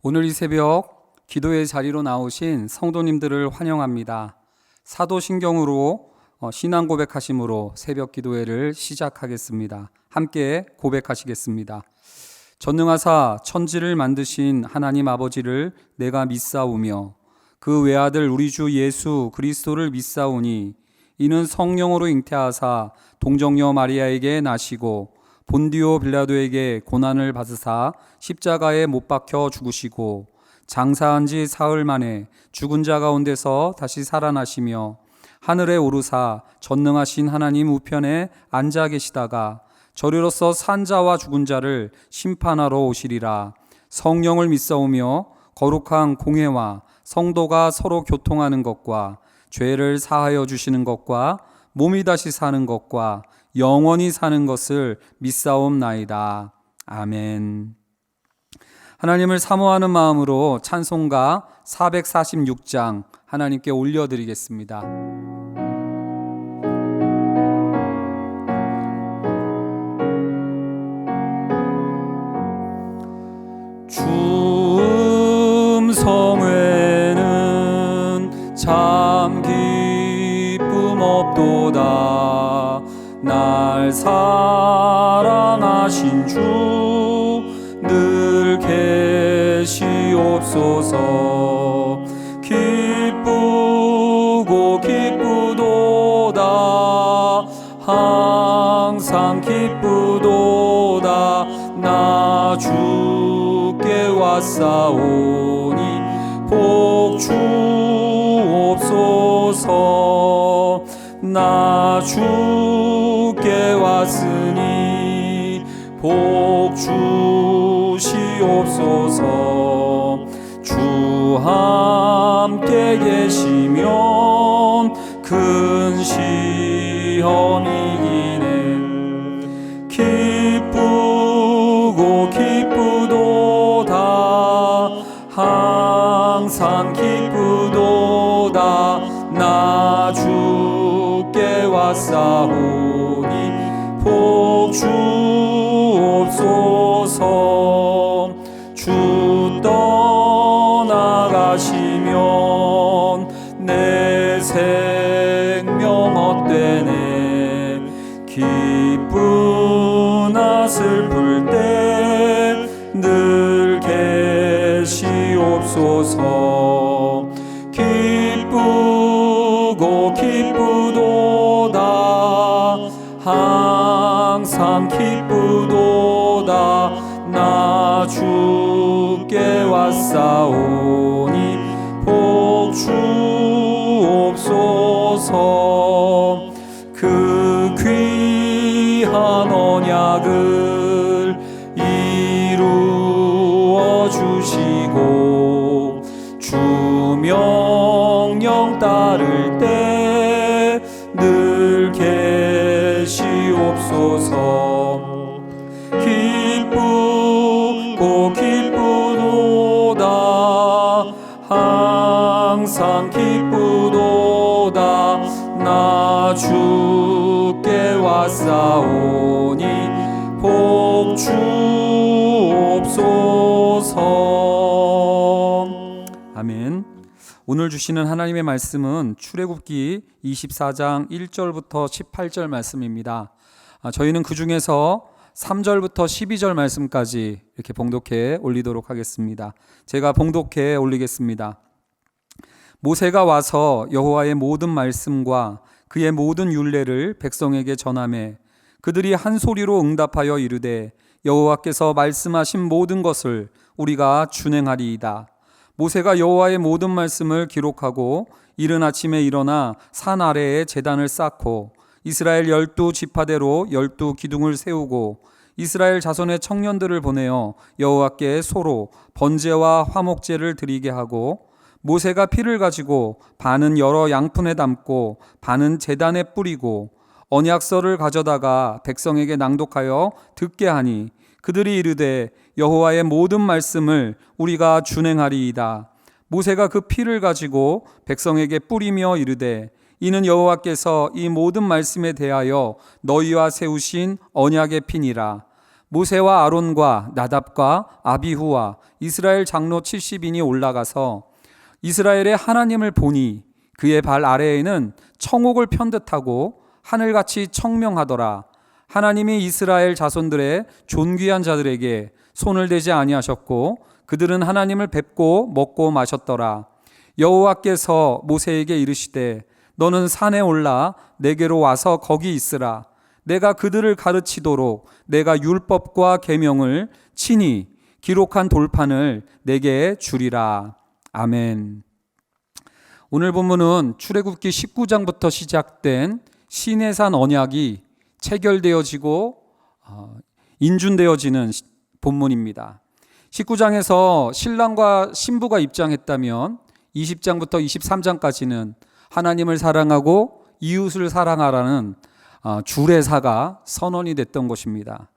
오늘 이 새벽 기도의 자리로 나오신 성도님들을 환영합니다. 사도신경으로 신앙 고백하심으로 새벽 기도회를 시작하겠습니다. 함께 고백하시겠습니다. 전능하사 천지를 만드신 하나님 아버지를 내가 믿사오며 그 외아들 우리 주 예수 그리스도를 믿사오니 이는 성령으로 잉태하사 동정녀 마리아에게 나시고 본디오 빌라도에게 고난을 받으사 십자가에 못 박혀 죽으시고 장사한 지 사흘 만에 죽은 자 가운데서 다시 살아나시며 하늘에 오르사 전능하신 하나님 우편에 앉아 계시다가 저리로서 산 자와 죽은 자를 심판하러 오시리라. 성령을 믿사오며 거룩한 공회와 성도가 서로 교통하는 것과 죄를 사하여 주시는 것과 몸이 다시 사는 것과 영원히 사는 것을 믿사옵나이다. 아멘. 하나님을 사모하는 마음으로 찬송가 446장 하나님께 올려드리겠습니다. 주 음성 외에는 참 기쁨 없도다. 날 사랑하신 주 늘 계시옵소서. 기쁘고 기쁘도다. 항상 기쁘도다. 나 주께 왔사오니 복 주옵소서. 나 주께 왔으니 복 주시옵소서. 주 함께 계시면 큰 시험이 이기네. 기쁘고 기쁘도다. 항상 기쁘도다. 나 주께 왔사오니 복 주옵소서. 주 떠나가시면 내 생명 헛되네. 기쁘나 슬플 때 늘 계시옵소서. 기쁘고 기쁘도다. 항상 기쁘도다. 나 주께 왔사오니 복 주옵소서. 그 귀한 언약을 이루어 주시고 주 명령 따를 때 늘 계시옵소서. 기쁘고 기쁘도다. 항상 기쁘도다. 나 주께 왔사오니 복 주옵소서. 아멘. 오늘 주시는 하나님의 말씀은 출애굽기 24장 1절부터 18절 말씀입니다. 저희는 그 중에서 3절부터 12절 말씀까지 이렇게 봉독해 올리도록 하겠습니다. 제가 봉독해 올리겠습니다. 모세가 와서 여호와의 모든 말씀과 그의 모든 율례를 백성에게 전하매 그들이 한 소리로 응답하여 이르되 여호와께서 말씀하신 모든 것을 우리가 준행하리이다. 모세가 여호와의 모든 말씀을 기록하고 이른 아침에 일어나 산 아래에 제단을 쌓고 이스라엘 12지파대로 12기둥을 세우고 이스라엘 자손의 청년들을 보내어 여호와께 소로 번제와 화목제를 드리게 하고 모세가 피를 가지고 반은 여러 양푼에 담고 반은 제단에 뿌리고 언약서를 가져다가 백성에게 낭독하여 듣게 하니 그들이 이르되 여호와의 모든 말씀을 우리가 준행하리이다. 모세가 그 피를 가지고 백성에게 뿌리며 이르되 이는 여호와께서 이 모든 말씀에 대하여 너희와 세우신 언약의 피니라. 모세와 아론과 나답과 아비후와 이스라엘 장로 70인이 올라가서 이스라엘의 하나님을 보니 그의 발 아래에는 청옥을 편듯하고 하늘같이 청명하더라. 하나님이 이스라엘 자손들의 존귀한 자들에게 손을 대지 아니하셨고 그들은 하나님을 뵙고 먹고 마셨더라. 여호와께서 모세에게 이르시되 너는 산에 올라 내게로 와서 거기 있으라. 내가 그들을 가르치도록 내가 율법과 계명을 친히 기록한 돌판을 내게 주리라. 아멘. 오늘 본문은 출애굽기 19장부터 시작된 시내산 언약이 체결되어지고 인준되어지는 본문입니다. 19장에서 신랑과 신부가 입장했다면 20장부터 23장까지는 하나님을 사랑하고 이웃을 사랑하라는 주례사가 선언이 됐던 것입니다.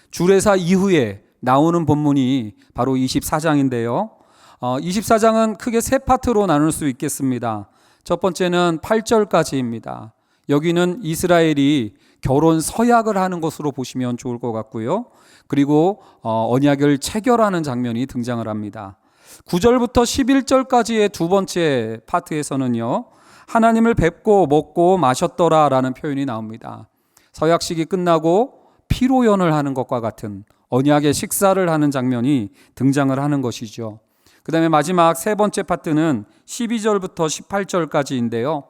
주례사 이후에 나오는 본문이 바로 24장인데요. 24장은 크게 세 파트로 나눌 수 있겠습니다. 첫 번째는 8절까지입니다. 여기는 이스라엘이 결혼 서약을 하는 것으로 보시면 좋을 것 같고요. 그리고 언약을 체결하는 장면이 등장을 합니다. 9절부터 11절까지의 두 번째 파트에서는요, 하나님을 뵙고 먹고 마셨더라 라는 표현이 나옵니다. 서약식이 끝나고 피로연을 하는 것과 같은 언약의 식사를 하는 장면이 등장을 하는 것이죠. 그 다음에 마지막 세 번째 파트는 12절부터 18절까지인데요.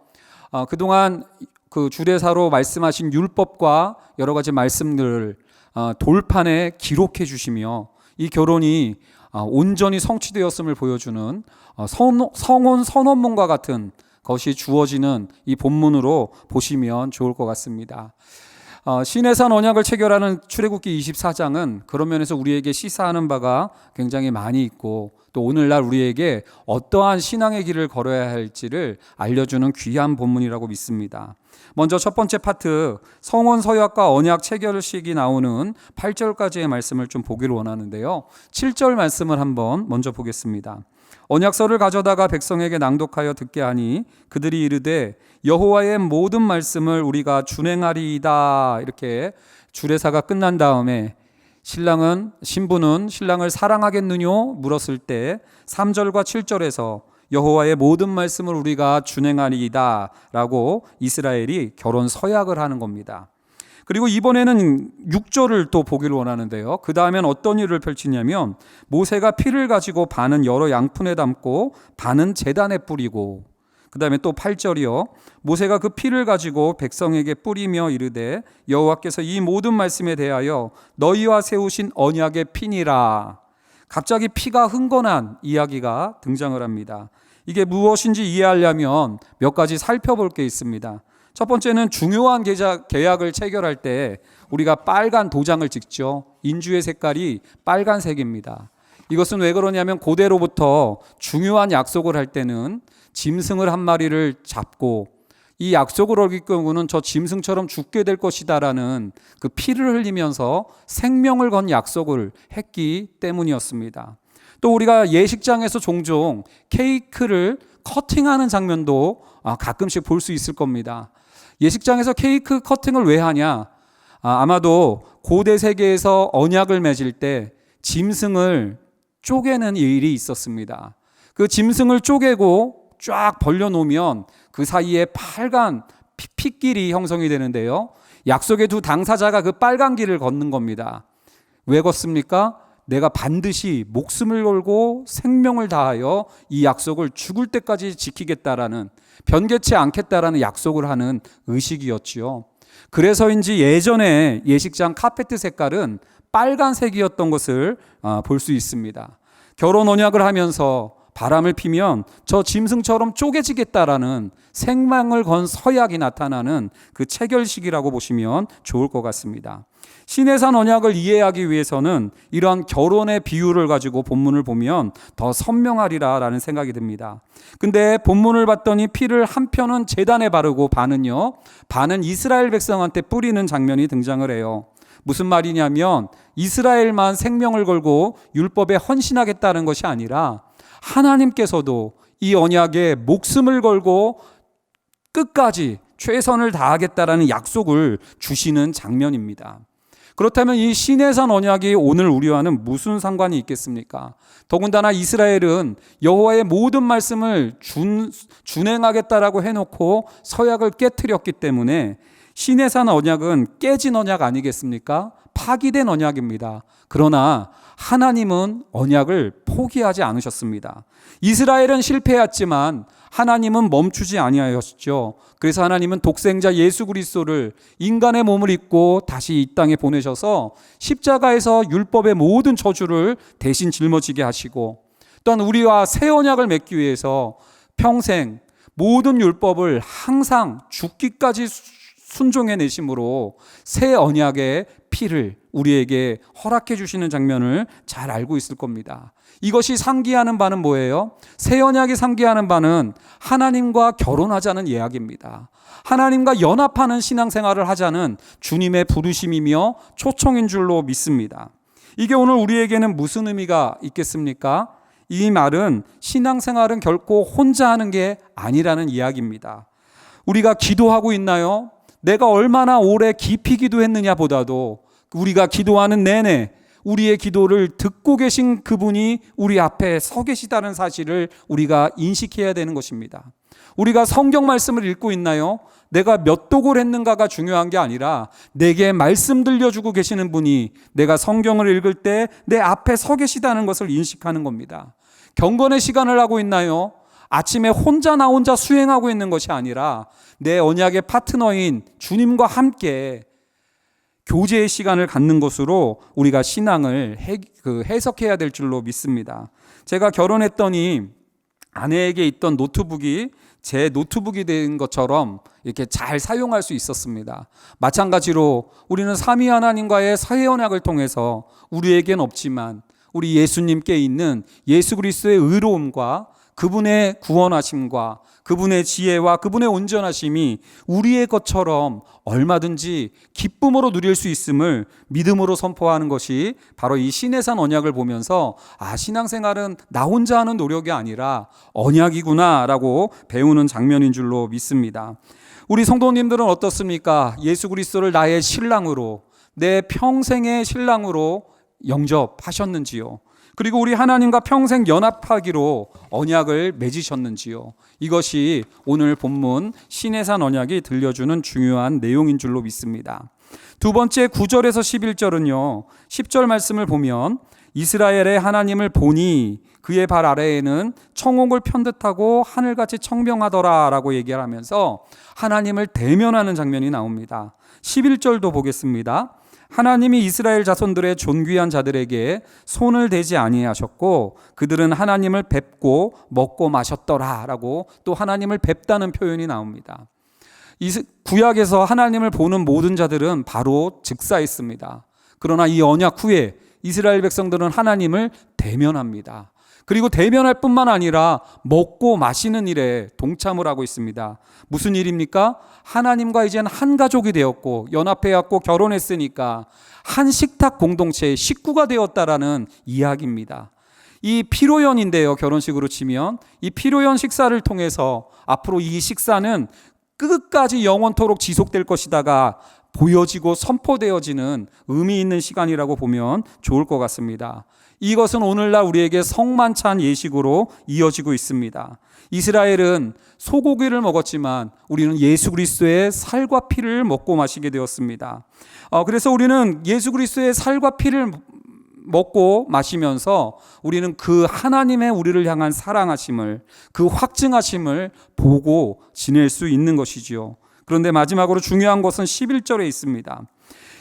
그동안 그 주례사로 말씀하신 율법과 여러 가지 말씀들을 돌판에 기록해 주시며 이 결혼이 온전히 성취되었음을 보여주는 성혼 선언문과 같은 것이 주어지는 이 본문으로 보시면 좋을 것 같습니다. 시내산 언약을 체결하는 출애굽기 24장은 그런 면에서 우리에게 시사하는 바가 굉장히 많이 있고 또 오늘날 우리에게 어떠한 신앙의 길을 걸어야 할지를 알려주는 귀한 본문이라고 믿습니다. 먼저 첫 번째 파트 성혼 서약과 언약 체결식이 나오는 8절까지의 말씀을 좀 보기를 원하는데요. 7절 말씀을 한번 먼저 보겠습니다. 언약서를 가져다가 백성에게 낭독하여 듣게 하니 그들이 이르되 여호와의 모든 말씀을 우리가 준행하리이다. 이렇게 주례사가 끝난 다음에 신부는 신랑을 사랑하겠느뇨 물었을 때 3절과 7절에서 여호와의 모든 말씀을 우리가 준행하리이다 라고 이스라엘이 결혼 서약을 하는 겁니다. 그리고 이번에는 6절을 또 보기를 원하는데요. 그 다음엔 어떤 일을 펼치냐면 모세가 피를 가지고 반은 여러 양푼에 담고 반은 제단에 뿌리고, 그 다음에 또 8절이요. 모세가 그 피를 가지고 백성에게 뿌리며 이르되 여호와께서 이 모든 말씀에 대하여 너희와 세우신 언약의 피니라. 갑자기 피가 흥건한 이야기가 등장을 합니다. 이게 무엇인지 이해하려면 몇 가지 살펴볼 게 있습니다. 첫 번째는 중요한 계약을 체결할 때 우리가 빨간 도장을 찍죠. 인주의 색깔이 빨간색입니다. 이것은 왜 그러냐면 고대로부터 중요한 약속을 할 때는 짐승을 한 마리를 잡고 이 약속을 어길 경우는 저 짐승처럼 죽게 될 것이다라는 그 피를 흘리면서 생명을 건 약속을 했기 때문이었습니다. 또 우리가 예식장에서 종종 케이크를 커팅하는 장면도 가끔씩 볼 수 있을 겁니다. 예식장에서 케이크 커팅을 왜 하냐? 아마도 고대 세계에서 언약을 맺을 때 짐승을 쪼개는 일이 있었습니다. 그 짐승을 쪼개고 쫙 벌려놓으면 그 사이에 빨간 핏길이 형성이 되는데요. 약속의 두 당사자가 그 빨간 길을 걷는 겁니다. 왜 걷습니까? 내가 반드시 목숨을 걸고 생명을 다하여 이 약속을 죽을 때까지 지키겠다라는, 변개치 않겠다라는 약속을 하는 의식이었지요. 그래서인지 예전에 예식장 카페트 색깔은 빨간색이었던 것을 볼 수 있습니다. 결혼 언약을 하면서 바람을 피면 저 짐승처럼 쪼개지겠다라는 생명을 건 서약이 나타나는 그 체결식이라고 보시면 좋을 것 같습니다. 시내산 언약을 이해하기 위해서는 이러한 결혼의 비유를 가지고 본문을 보면 더 선명하리라라는 생각이 듭니다. 근데 본문을 봤더니 피를 한 편은 제단에 바르고 반은 이스라엘 백성한테 뿌리는 장면이 등장을 해요. 무슨 말이냐면 이스라엘만 생명을 걸고 율법에 헌신하겠다는 것이 아니라 하나님께서도 이 언약에 목숨을 걸고 끝까지 최선을 다하겠다라는 약속을 주시는 장면입니다. 그렇다면 이 시내산 언약이 오늘 우리와는 무슨 상관이 있겠습니까? 더군다나 이스라엘은 여호와의 모든 말씀을 준행하겠다라고 해놓고 서약을 깨트렸기 때문에 시내산 언약은 깨진 언약 아니겠습니까? 파기된 언약입니다. 그러나 하나님은 언약을 포기하지 않으셨습니다. 이스라엘은 실패했지만 하나님은 멈추지 아니하셨죠. 그래서 하나님은 독생자 예수 그리스도를 인간의 몸을 입고 다시 이 땅에 보내셔서 십자가에서 율법의 모든 저주를 대신 짊어지게 하시고, 또한 우리와 새 언약을 맺기 위해서 평생 모든 율법을 항상 죽기까지 순종해 내심으로 새 언약의 피를 우리에게 허락해 주시는 장면을 잘 알고 있을 겁니다. 이것이 상기하는 바는 뭐예요? 새 언약이 상기하는 바는 하나님과 결혼하자는 이야기입니다. 하나님과 연합하는 신앙생활을 하자는 주님의 부르심이며 초청인 줄로 믿습니다. 이게 오늘 우리에게는 무슨 의미가 있겠습니까? 이 말은 신앙생활은 결코 혼자 하는 게 아니라는 이야기입니다. 우리가 기도하고 있나요? 내가 얼마나 오래 깊이 기도했느냐 보다도 우리가 기도하는 내내 우리의 기도를 듣고 계신 그분이 우리 앞에 서 계시다는 사실을 우리가 인식해야 되는 것입니다. 우리가 성경 말씀을 읽고 있나요? 내가 몇 독을 했는가가 중요한 게 아니라 내게 말씀 들려주고 계시는 분이 내가 성경을 읽을 때 내 앞에 서 계시다는 것을 인식하는 겁니다. 경건의 시간을 하고 있나요? 아침에 나 혼자 수행하고 있는 것이 아니라 내 언약의 파트너인 주님과 함께 교제의 시간을 갖는 것으로 우리가 신앙을 해석해야 될 줄로 믿습니다. 제가 결혼했더니 아내에게 있던 노트북이 제 노트북이 된 것처럼 이렇게 잘 사용할 수 있었습니다. 마찬가지로 우리는 삼위 하나님과의 새 언약을 통해서 우리에겐 없지만 우리 예수님께 있는 예수 그리스도의 의로움과 그분의 구원하심과 그분의 지혜와 그분의 온전하심이 우리의 것처럼 얼마든지 기쁨으로 누릴 수 있음을 믿음으로 선포하는 것이 바로 이 시내산 언약을 보면서 신앙생활은 나 혼자 하는 노력이 아니라 언약이구나라고 배우는 장면인 줄로 믿습니다. 우리 성도님들은 어떻습니까? 예수 그리스도를 나의 신랑으로, 내 평생의 신랑으로 영접하셨는지요? 그리고 우리 하나님과 평생 연합하기로 언약을 맺으셨는지요? 이것이 오늘 본문 시내산 언약이 들려주는 중요한 내용인 줄로 믿습니다. 두 번째 9절에서 11절은요, 10절 말씀을 보면 이스라엘의 하나님을 보니 그의 발 아래에는 청옥을 편듯하고 하늘같이 청명하더라 라고 얘기를 하면서 하나님을 대면하는 장면이 나옵니다. 11절도 보겠습니다. 하나님이 이스라엘 자손들의 존귀한 자들에게 손을 대지 아니하셨고 그들은 하나님을 뵙고 먹고 마셨더라 라고 또 하나님을 뵙다는 표현이 나옵니다. 구약에서 하나님을 보는 모든 자들은 바로 즉사했습니다. 그러나 이 언약 후에 이스라엘 백성들은 하나님을 대면합니다. 그리고 대면할 뿐만 아니라 먹고 마시는 일에 동참을 하고 있습니다. 무슨 일입니까? 하나님과 이제는 한 가족이 되었고 연합해왔고 결혼했으니까 한 식탁 공동체의 식구가 되었다라는 이야기입니다. 이 피로연인데요, 결혼식으로 치면 이 피로연 식사를 통해서 앞으로 이 식사는 끝까지 영원토록 지속될 것이다가 보여지고 선포되어지는 의미 있는 시간이라고 보면 좋을 것 같습니다. 이것은 오늘날 우리에게 성만찬 예식으로 이어지고 있습니다. 이스라엘은 소고기를 먹었지만 우리는 예수 그리스도의 살과 피를 먹고 마시게 되었습니다. 그래서 우리는 예수 그리스도의 살과 피를 먹고 마시면서 우리는 그 하나님의 우리를 향한 사랑하심을, 그 확증하심을 보고 지낼 수 있는 것이지요. 그런데 마지막으로 중요한 것은 11절에 있습니다.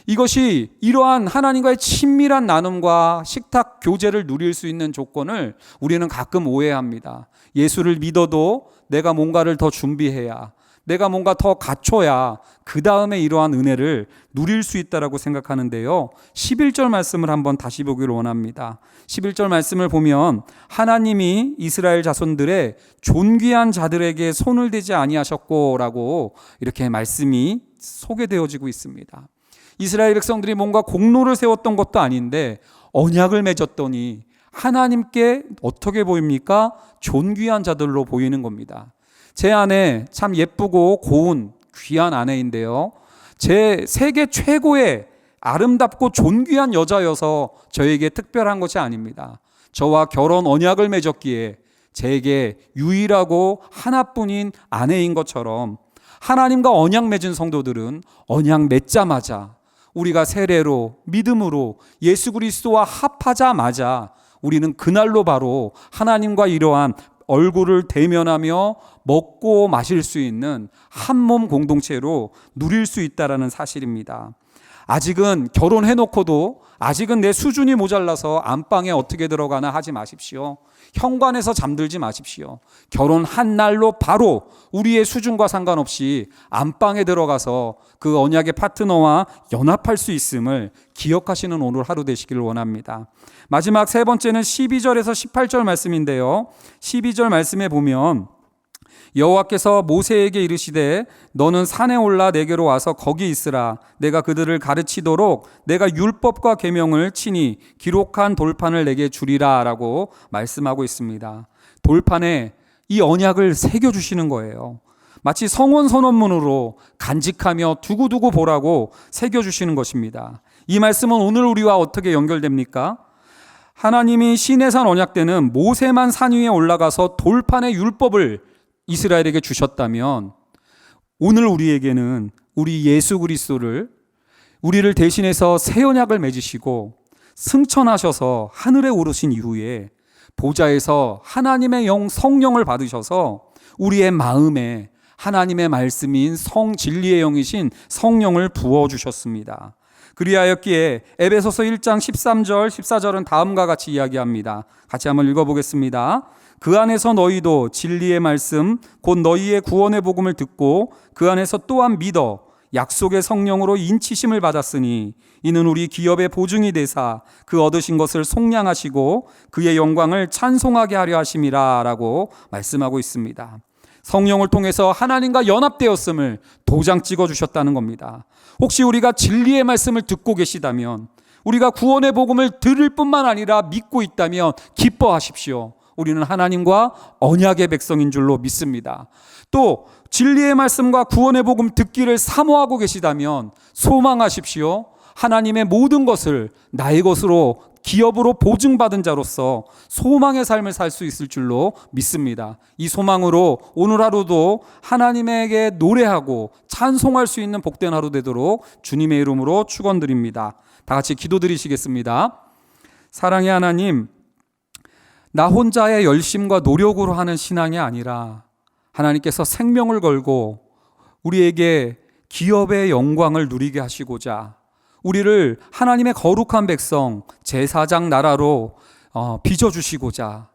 이것이 이러한 하나님과의 친밀한 나눔과 식탁 교제를 누릴 수 있는 조건을 우리는 가끔 오해합니다. 예수를 믿어도 내가 뭔가를 더 준비해야, 내가 뭔가 더 갖춰야 그 다음에 이러한 은혜를 누릴 수 있다라고 생각하는데요. 11절 말씀을 한번 다시 보기를 원합니다. 11절 말씀을 보면 하나님이 이스라엘 자손들의 존귀한 자들에게 손을 대지 아니하셨고 라고 이렇게 말씀이 소개되어지고 있습니다. 이스라엘 백성들이 뭔가 공로를 세웠던 것도 아닌데 언약을 맺었더니 하나님께 어떻게 보입니까? 존귀한 자들로 보이는 겁니다. 제 아내 참 예쁘고 고운 귀한 아내인데요, 제 세계 최고의 아름답고 존귀한 여자여서 저에게 특별한 것이 아닙니다. 저와 결혼 언약을 맺었기에 제게 유일하고 하나뿐인 아내인 것처럼 하나님과 언약 맺은 성도들은 언약 맺자마자 우리가 세례로 믿음으로 예수 그리스도와 합하자마자 우리는 그날로 바로 하나님과 이러한 얼굴을 대면하며 먹고 마실 수 있는 한 몸 공동체로 누릴 수 있다는 사실입니다. 아직은 결혼해놓고도 아직은 내 수준이 모자라서 안방에 어떻게 들어가나 하지 마십시오. 현관에서 잠들지 마십시오. 결혼한 날로 바로 우리의 수준과 상관없이 안방에 들어가서 그 언약의 파트너와 연합할 수 있음을 기억하시는 오늘 하루 되시기를 원합니다. 마지막 세 번째는 12절에서 18절 말씀인데요. 12절 말씀에 보면 여호와께서 모세에게 이르시되 너는 산에 올라 내게로 와서 거기 있으라. 내가 그들을 가르치도록 내가 율법과 계명을 친히 기록한 돌판을 내게 주리라 라고 말씀하고 있습니다. 돌판에 이 언약을 새겨주시는 거예요. 마치 성원 선언문으로 간직하며 두고두고 보라고 새겨주시는 것입니다. 이 말씀은 오늘 우리와 어떻게 연결됩니까? 하나님이 시내산 언약 때는 모세만 산 위에 올라가서 돌판의 율법을 이스라엘에게 주셨다면 오늘 우리에게는 우리 예수 그리스도를 우리를 대신해서 새 언약을 맺으시고 승천하셔서 하늘에 오르신 이후에 보좌에서 하나님의 영 성령을 받으셔서 우리의 마음에 하나님의 말씀인 진리의 영이신 성령을 부어주셨습니다. 그리하였기에 에베소서 1장 13절 14절은 다음과 같이 이야기합니다. 같이 한번 읽어보겠습니다. 그 안에서 너희도 진리의 말씀 곧 너희의 구원의 복음을 듣고 그 안에서 또한 믿어 약속의 성령으로 인치심을 받았으니 이는 우리 기업의 보증이 되사 그 얻으신 것을 속량하시고 그의 영광을 찬송하게 하려 하심이라 라고 말씀하고 있습니다. 성령을 통해서 하나님과 연합되었음을 도장 찍어주셨다는 겁니다. 혹시 우리가 진리의 말씀을 듣고 계시다면 우리가 구원의 복음을 들을 뿐만 아니라 믿고 있다면 기뻐하십시오. 우리는 하나님과 언약의 백성인 줄로 믿습니다. 또 진리의 말씀과 구원의 복음 듣기를 사모하고 계시다면 소망하십시오. 하나님의 모든 것을 나의 것으로 기업으로 보증받은 자로서 소망의 삶을 살 수 있을 줄로 믿습니다. 이 소망으로 오늘 하루도 하나님에게 노래하고 찬송할 수 있는 복된 하루 되도록 주님의 이름으로 축원드립니다. 다 같이 기도드리시겠습니다. 사랑의 하나님, 나 혼자의 열심과 노력으로 하는 신앙이 아니라 하나님께서 생명을 걸고 우리에게 기업의 영광을 누리게 하시고자 우리를 하나님의 거룩한 백성 제사장 나라로 빚어주시고자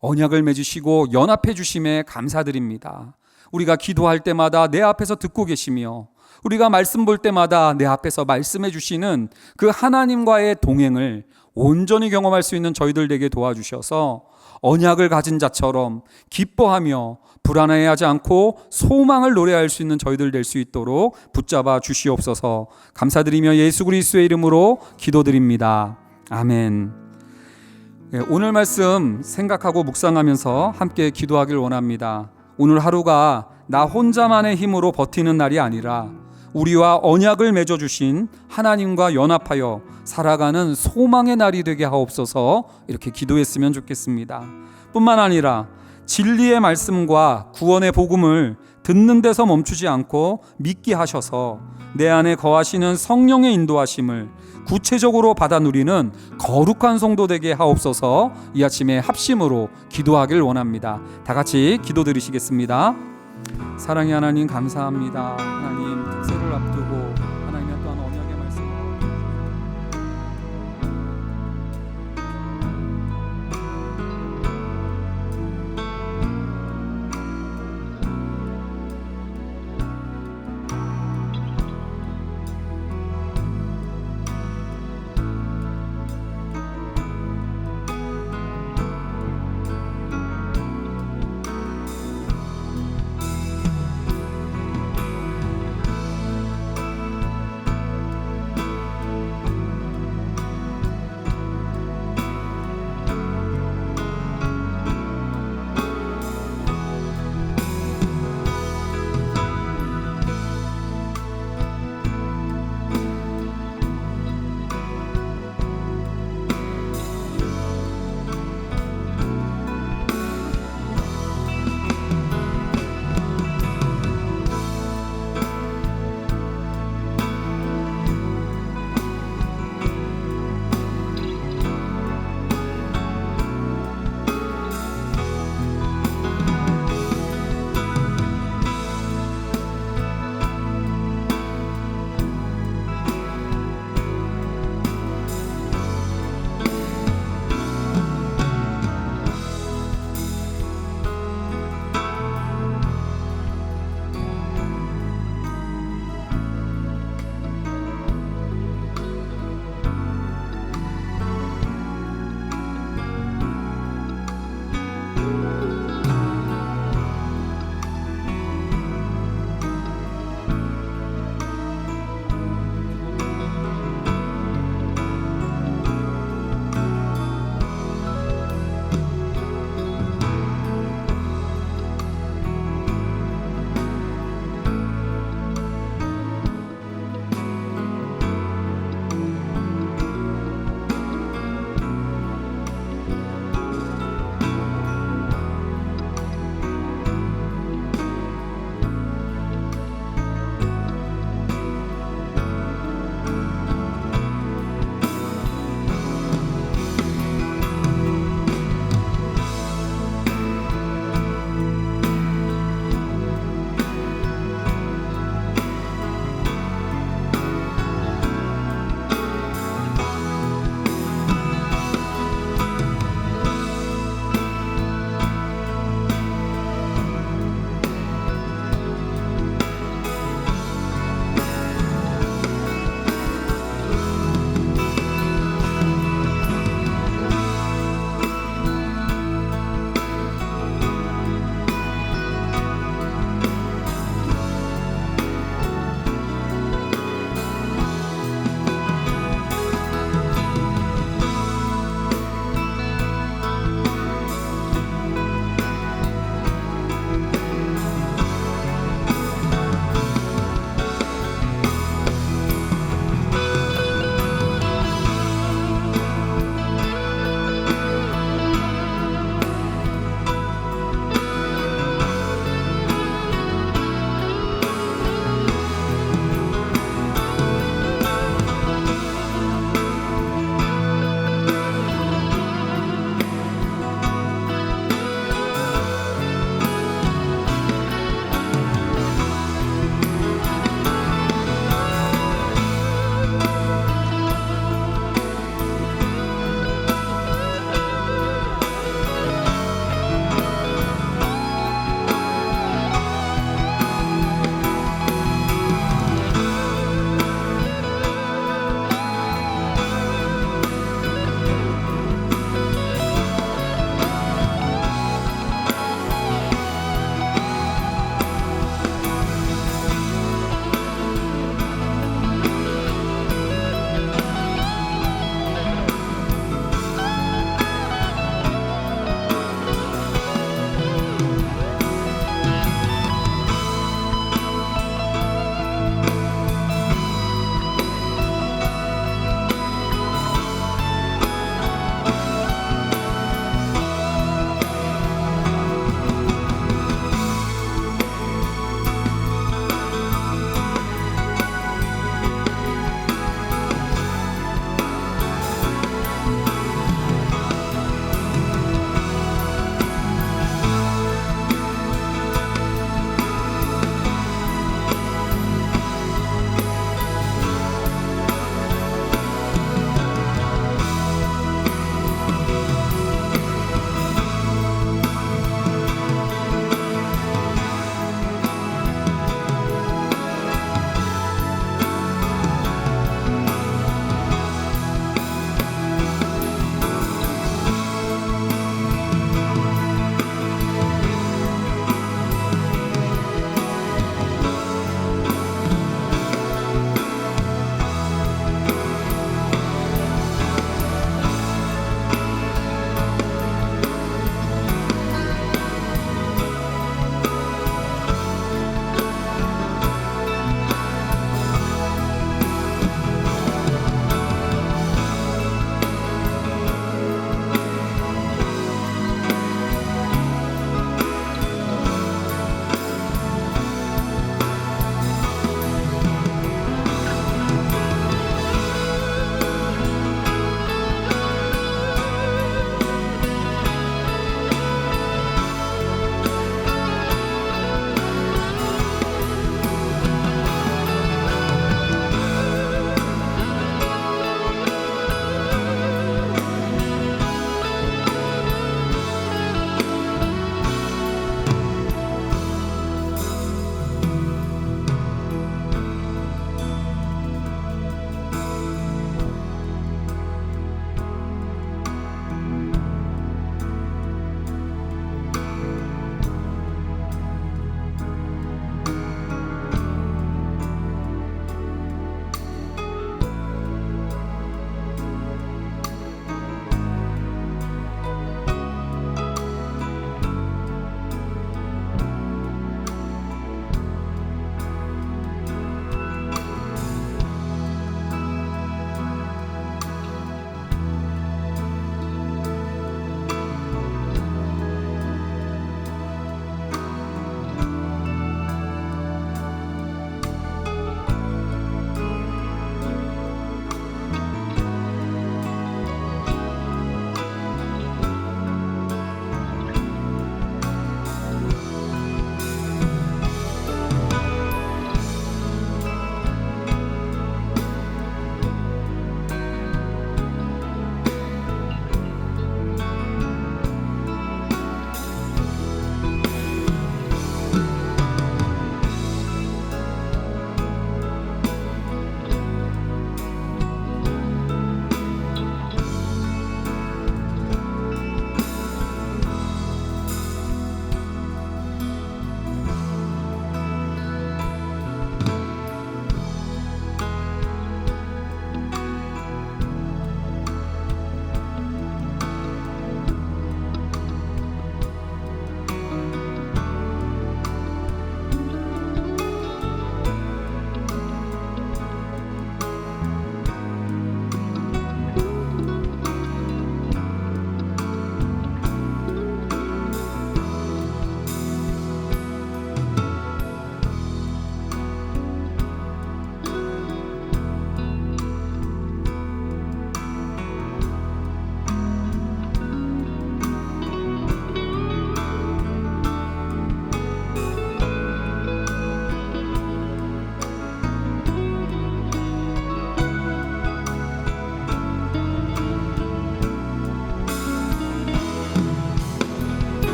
언약을 맺으시고 연합해 주심에 감사드립니다. 우리가 기도할 때마다 내 앞에서 듣고 계시며 우리가 말씀 볼 때마다 내 앞에서 말씀해 주시는 그 하나님과의 동행을 온전히 경험할 수 있는 저희들 되게 도와주셔서 언약을 가진 자처럼 기뻐하며 불안해하지 않고 소망을 노래할 수 있는 저희들 될 수 있도록 붙잡아 주시옵소서. 감사드리며 예수 그리스도의 이름으로 기도드립니다. 아멘. 오늘 말씀 생각하고 묵상하면서 함께 기도하길 원합니다. 오늘 하루가 나 혼자만의 힘으로 버티는 날이 아니라 우리와 언약을 맺어주신 하나님과 연합하여 살아가는 소망의 날이 되게 하옵소서. 이렇게 기도했으면 좋겠습니다. 뿐만 아니라 진리의 말씀과 구원의 복음을 듣는 데서 멈추지 않고 믿게 하셔서 내 안에 거하시는 성령의 인도하심을 구체적으로 받아 누리는 거룩한 성도 되게 하옵소서. 이 아침에 합심으로 기도하길 원합니다. 다 같이 기도드리시겠습니다. 사랑의 하나님 감사합니다. 하나님 특세를 앞두고